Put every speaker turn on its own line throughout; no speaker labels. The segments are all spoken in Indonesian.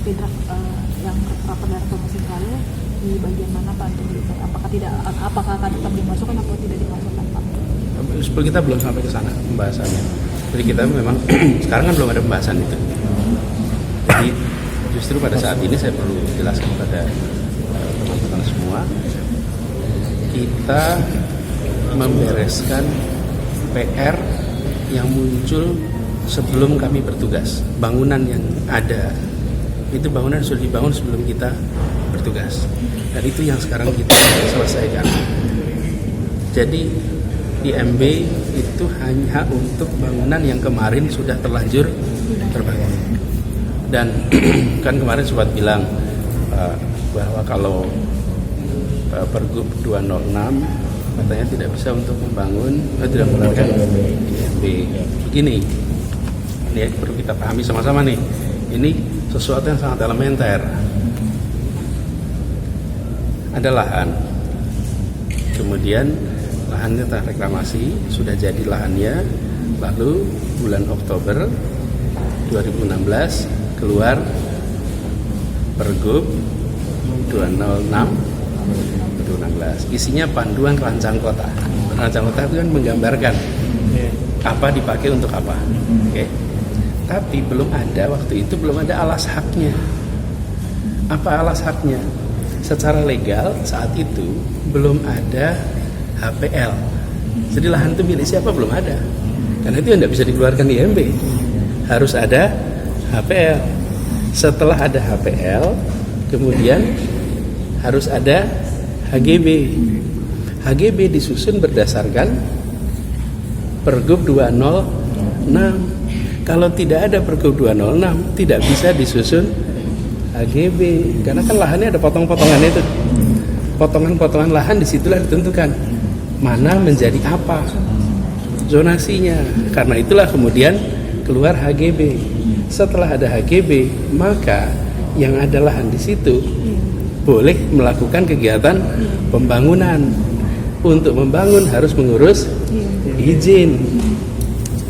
seperti draft yang rapat dari komisi lalu di bagian mana Pak untuk detail? Apakah akan tetap dimasukkan atau tidak dimasukkan Pak?
Kita belum sampai ke sana pembahasannya. Jadi kita memang sekarang kan belum ada pembahasan itu. Jadi justru pada saat ini saya perlu jelaskan kepada teman-teman semua, kita membereskan PR yang muncul sebelum kami bertugas. Bangunan yang ada itu bangunan sudah dibangun sebelum kita bertugas, dan itu yang sekarang kita selesaikan. Jadi IMB itu hanya untuk bangunan yang kemarin sudah terlanjur terbangun. Dan kan kemarin sobat bilang bahwa kalau Pergub 206 katanya tidak bisa untuk membangun, tidak menggunakan IMB. Begini, ini perlu kita pahami sama-sama nih. Ini sesuatu yang sangat elementer. Ada lahan, kemudian lahannya terreklamasi, sudah jadi lahannya, lalu bulan Oktober 2016 keluar Pergub 206 2016. Isinya panduan rancang kota. Rancang kota itu kan menggambarkan apa dipakai untuk apa. Oke. Tapi belum ada, waktu itu belum ada alas haknya. Apa alas haknya? Secara legal saat itu belum ada HPL. Jadi lahan itu milik siapa belum ada. Karena itu tidak bisa dikeluarkan di IMB. Harus ada HPL. Setelah ada HPL, kemudian harus ada HGB. HGB disusun berdasarkan Pergub 206. Kalau tidak ada Pergub 206, tidak bisa disusun HGB. Karena kan lahannya ada potong-potongan itu. Potongan-potongan lahan disitulah ditentukan mana menjadi apa zonasinya. Karena itulah kemudian keluar HGB. Setelah ada HGB, maka yang ada lahan di situ boleh melakukan kegiatan pembangunan. Untuk membangun harus mengurus izin.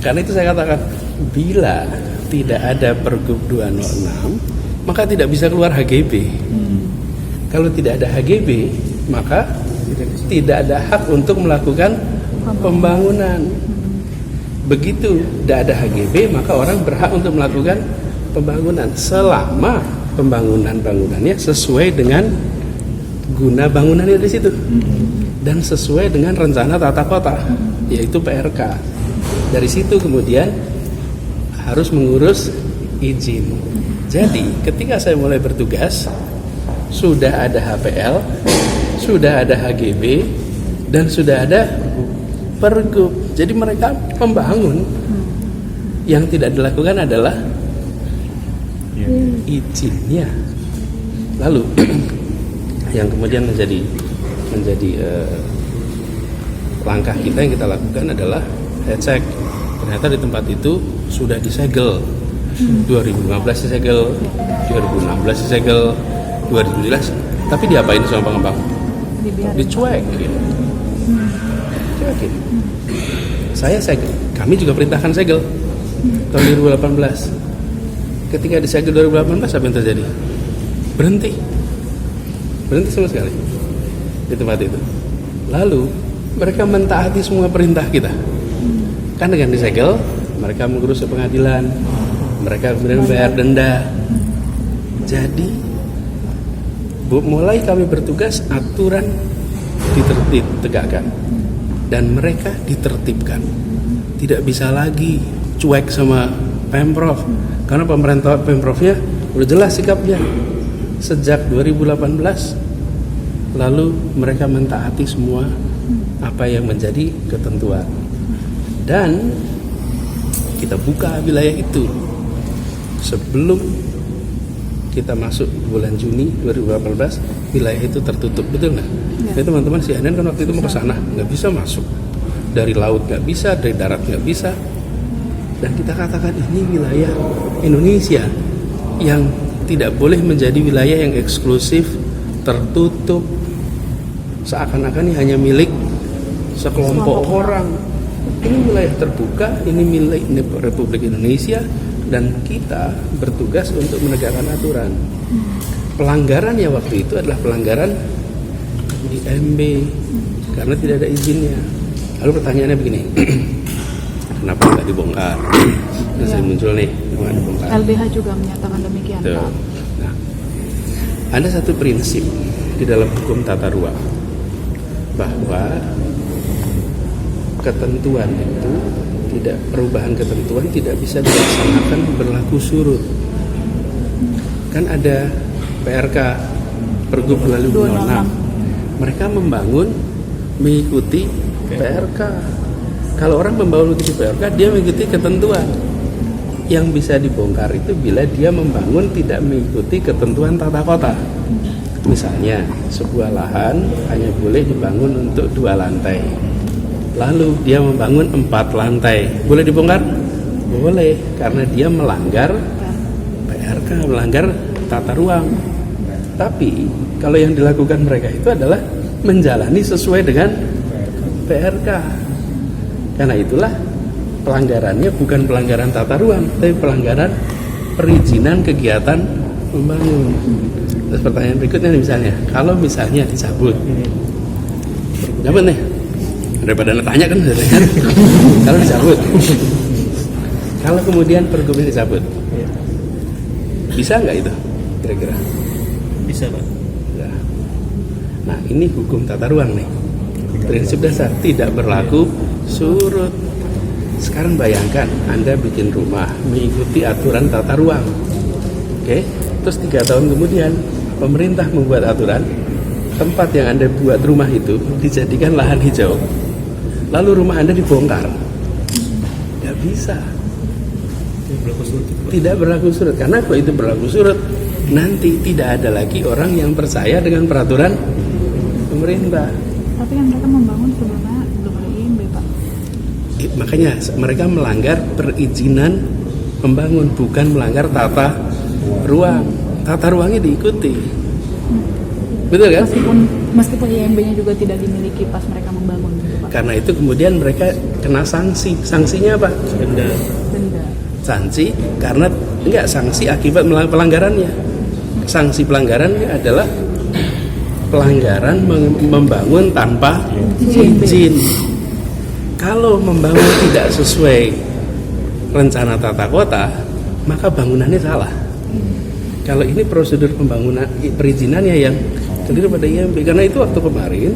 Karena itu saya katakan, bila tidak ada Pergub 206, maka tidak bisa keluar HGB. Kalau tidak ada HGB, maka tidak ada hak untuk melakukan pembangunan. Begitu tidak ada HGB, maka orang berhak untuk melakukan pembangunan selama bangunannya sesuai dengan guna bangunannya di situ dan sesuai dengan rencana tata kota, yaitu PRK. Dari situ kemudian harus mengurus izin. Jadi ketika saya mulai bertugas, sudah ada HPL, sudah ada HGB, dan sudah ada Pergub. Jadi mereka pembangun. Yang tidak dilakukan adalah izinnya. Lalu yang kemudian menjadi langkah kita yang kita lakukan adalah cek. Ternyata di tempat itu sudah disegel. 2015 disegel, 2016 disegel, 2017. Tapi diapain sama pengembang? Dicuek gitu. Cuekin. Saya segel. Kami juga perintahkan segel tahun 2018. Ketika disegel 2018, apa yang terjadi? Berhenti sama sekali di tempat itu. Lalu mereka mentaati semua perintah kita. Kan dengan disegel, mereka mengurus pengadilan, mereka kemudian bayar denda. Jadi mulai kami bertugas, aturan ditegakkan dan mereka ditertibkan. Tidak bisa lagi cuek sama Pemprov, karena pemerintah Pemprovnya udah jelas sikapnya sejak 2018. Lalu mereka mentaati semua apa yang menjadi ketentuan, dan kita buka wilayah itu sebelum kita masuk bulan Juni 2018. Wilayah itu tertutup, betul nggak? Ya. Teman-teman CNN kan waktu itu mau ke sana, nggak bisa masuk dari laut, nggak bisa dari darat, nggak bisa. Dan kita katakan ini wilayah Indonesia yang tidak boleh menjadi wilayah yang eksklusif, tertutup, seakan-akan ini hanya milik sekelompok orang. Ini wilayah terbuka, ini milik Republik Indonesia, dan kita bertugas untuk menegakkan aturan. Pelanggarannya waktu itu adalah pelanggaran di MB karena tidak ada izinnya. Lalu pertanyaannya begini, kenapa nggak dibongkar? Nah, saya muncul nih, kenapa nggak dibongkar?
LBH juga menyatakan demikian,
Tuh.
Pak.
Nah, ada satu prinsip di dalam hukum tata ruang bahwa ketentuan itu tidak, perubahan ketentuan tidak bisa dilaksanakan berlaku surut. Kan ada PRK Pergub lalu 26. Mereka membangun mengikuti PRK. Kalau orang membangun mengikuti PRK, dia mengikuti ketentuan. Yang bisa dibongkar itu bila dia membangun tidak mengikuti ketentuan tata kota. Misalnya sebuah lahan hanya boleh dibangun untuk 2 lantai, lalu dia membangun 4 lantai, boleh dibongkar? Boleh, karena dia melanggar PRK, melanggar tata ruang. Tapi kalau yang dilakukan mereka itu adalah menjalani sesuai dengan PRK. Karena itulah pelanggarannya bukan pelanggaran tata ruang, tapi pelanggaran perizinan kegiatan membangun. Terus pertanyaan berikutnya nih, misalnya dicabut nih, daripada tanya kan udah dengar. Kalau dicabut, kalau kemudian pergubnya dicabut, bisa nggak itu kira-kira?
Bisa, Pak.
Nah, ini hukum tata ruang nih, prinsip dasar tidak berlaku surut. Sekarang bayangkan Anda bikin rumah mengikuti aturan tata ruang, oke? Terus 3 tahun kemudian pemerintah membuat aturan tempat yang Anda buat rumah itu dijadikan lahan hijau, lalu rumah Anda dibongkar. Nggak bisa. Tidak berlaku surut. Karena kalau itu berlaku surut, nanti tidak ada lagi orang yang percaya dengan peraturan pemerintah.
Tapi yang mereka membangun sebelumnya belum ada IMB, Pak.
Makanya mereka melanggar perizinan membangun, bukan melanggar tata ruang. Tata ruangnya diikuti. Betul kan?
Meskipun IMB-nya juga tidak dimiliki pas mereka membangun, gitu, Pak.
Karena itu kemudian mereka kena sanksi. Sanksinya apa?
Denda.
Sanksi karena sanksi akibat pelanggarannya. Sanksi pelanggarannya adalah pelanggaran membangun tanpa izin. Kalau membangun tidak sesuai rencana tata kota, maka bangunannya salah. Kalau ini prosedur pembangunan perizinannya yang terdiri pada IMB. Karena itu waktu kemarin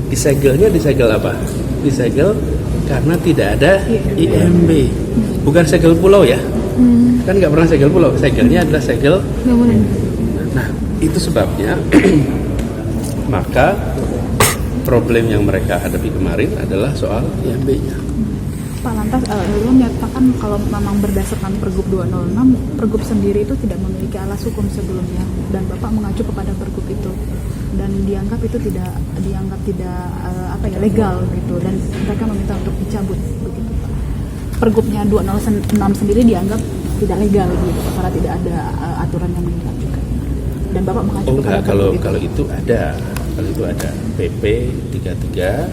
disegel apa? Disegel karena tidak ada IMB. Bukan segel pulau ya. Kan nggak pernah segel pulau. Segelnya adalah segel. Nah, itu sebabnya maka problem yang mereka hadapi kemarin adalah soal IMB-nya.
Pak, lantas lalu menyatakan kalau memang berdasarkan Pergub 206, Pergub sendiri itu tidak memiliki alas hukum sebelumnya, dan Bapak mengacu kepada Pergub itu, dan dianggap itu tidak legal gitu, dan mereka meminta untuk dicabut begitu, Pak. Pergubnya 206 sendiri dianggap tidak legal gitu, karena tidak ada aturan yang mengikat juga. Dan Bapak mengacu kepada
kalau
Pergub
kalau itu ada PP 33.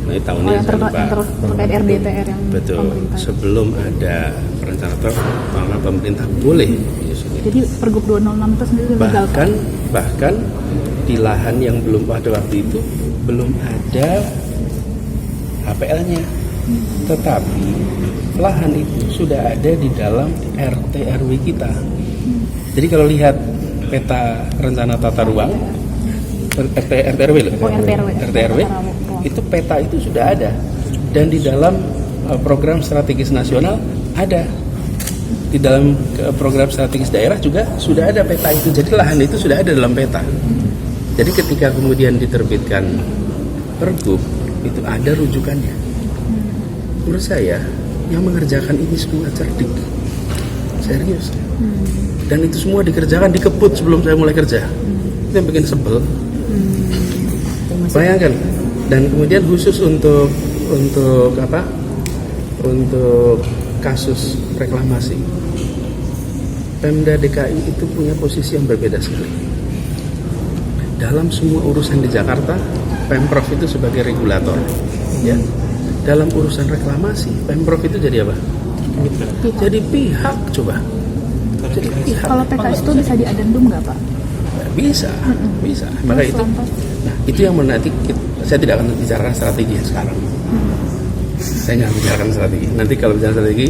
Nah, tahunnya
yang terkait RDTR yang
betul.
pemerintah.
Sebelum ada perencanaan pemerintah boleh.
Jadi Pergub 206 itu sendiri legal.
Bahkan di lahan yang belum pada waktu itu belum ada HPL-nya. Tetapi lahan itu sudah ada di dalam RT RW kita. Jadi kalau lihat peta rencana tata ruang RT RW loh. RT RW itu peta itu sudah ada, dan di dalam program strategis nasional ada, di dalam program strategis daerah juga sudah ada peta itu. Jadi lahan itu sudah ada dalam peta. Jadi ketika kemudian diterbitkan Pergub itu ada rujukannya. Menurut saya yang mengerjakan ini semua cerdik, serius, dan itu semua dikerjakan, dikebut sebelum saya mulai kerja. Itu yang bikin sebel. Bayangkan. Dan kemudian khusus untuk kasus reklamasi, Pemda DKI itu punya posisi yang berbeda sekali. Dalam semua urusan di Jakarta, Pemprov itu sebagai regulator, ya. Dalam urusan reklamasi, Pemprov itu jadi apa? Jadi pihak coba. Jadi pihak.
Kalau PKS itu bisa diadendum nggak Pak?
Bisa. Maka
Terus
itu,
lantas?
nah itu yang nanti saya tidak akan bicarakan strategi sekarang. Saya nggak bicarakan strategi. Nanti kalau bicara strategi,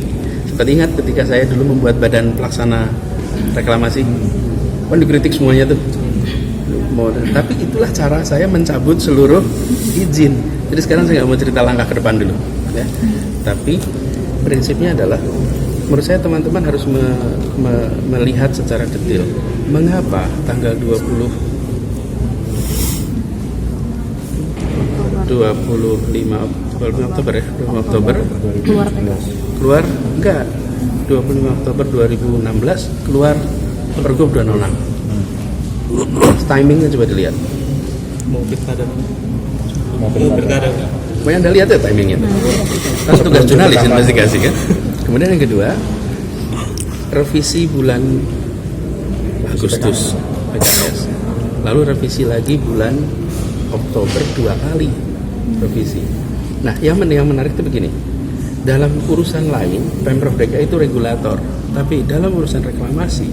seperti ingat ketika saya dulu membuat badan pelaksana reklamasi, kan dikritik semuanya tuh. Tapi itulah cara saya mencabut seluruh izin. Jadi sekarang saya nggak mau cerita langkah ke depan dulu, ya. Tapi prinsipnya adalah, menurut saya teman-teman harus melihat secara detail mengapa tanggal 25 Oktober ya, 25 Oktober keluar enggak, 25 Oktober 2016 keluar Pergub 206. Timingnya coba dilihat.
Mau pilkada nggak?
Pokoknya Anda lihat ya timingnya. Kan tugas jurnalis investigasi kan. Kemudian yang kedua, revisi bulan Agustus PKS. Lalu revisi lagi bulan Oktober 2 kali revisi. Nah, yang menarik itu begini. Dalam urusan lain, Pemprov DKI itu regulator. Tapi dalam urusan reklamasi,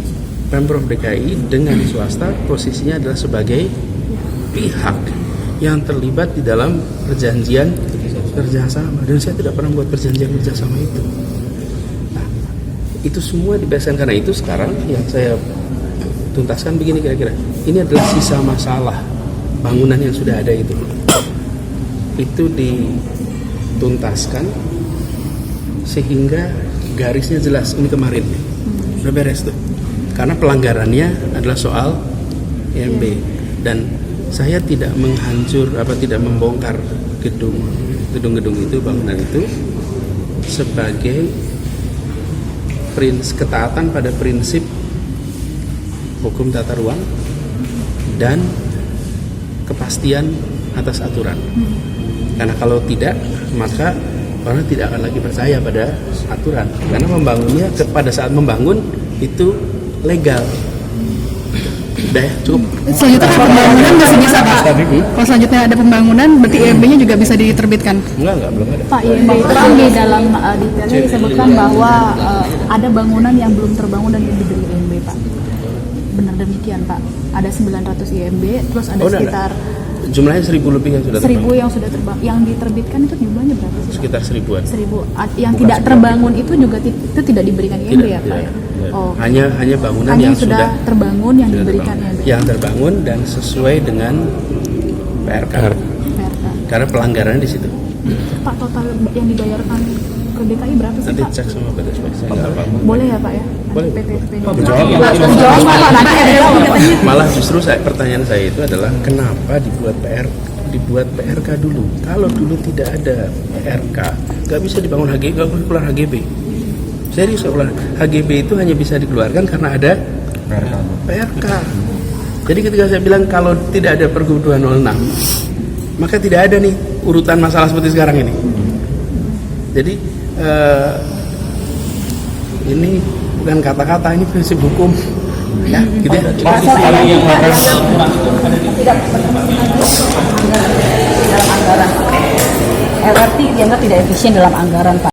Pemprov DKI dengan swasta posisinya adalah sebagai pihak yang terlibat di dalam perjanjian kerjasama, dan saya tidak pernah membuat perjanjian kerjasama itu. Nah, itu semua dibereskan. Karena itu sekarang yang saya tuntaskan begini kira-kira. Ini adalah sisa masalah bangunan yang sudah ada itu dituntaskan sehingga garisnya jelas. Ini kemarin udah beres tuh. Karena pelanggarannya adalah soal IMB, dan saya tidak tidak membongkar gedung-gedung itu, bangunan itu sebagai ketaatan pada prinsip hukum tata ruang dan kepastian atas aturan. Karena kalau tidak, maka orang tidak akan lagi percaya pada aturan. Karena membangunnya pada saat membangun itu legal. Udah ya, cukup.
Selanjutnya ada pembangunan masih bisa Pak. Kalau selanjutnya ada pembangunan, berarti IMB-nya juga bisa diterbitkan.
Enggak, belum ada.
Pak, IMB itu kan di dalam detailnya disebutkan bahwa ada bangunan yang belum terbangun dan yang diberi IMB, Pak. Benar demikian, Pak. Ada 900 IMB, terus ada sekitar
jumlahnya 1000 lebih yang sudah
1000 yang sudah terbang. Yang diterbitkan itu jumlahnya berapa sih, Pak?
Sekitar 1000-an.
1000. Yang tidak terbangun itu juga itu tidak diberikan IMB ya, Pak? Ya? Oh.
Hanya bangunan
Hanya
yang
sudah terbangun yang diberikan IMB.
Yang terbangun dan sesuai dengan PRK. Karena pelanggarannya di situ.
Pak, total yang dibayarkan ke DKI berapa sih,
Nanti
Pak?
cek sama Badan Saya nggak apa.
Boleh ya, Pak ya?
Boleh. Malah justru pertanyaan saya itu adalah kenapa dibuat PRK dulu? Kalau dulu tidak ada PRK, nggak bisa dibangun HGB, nggak boleh keluar HGB. Serius, HGB itu hanya bisa dikeluarkan karena ada PRK. Jadi ketika saya bilang kalau tidak ada Pergub 206, maka tidak ada nih urutan masalah seperti sekarang ini. Jadi ini bukan kata-kata, ini prinsip hukum, ya, gitu ya.
LRT dianggap tidak efisien dalam anggaran, Pak.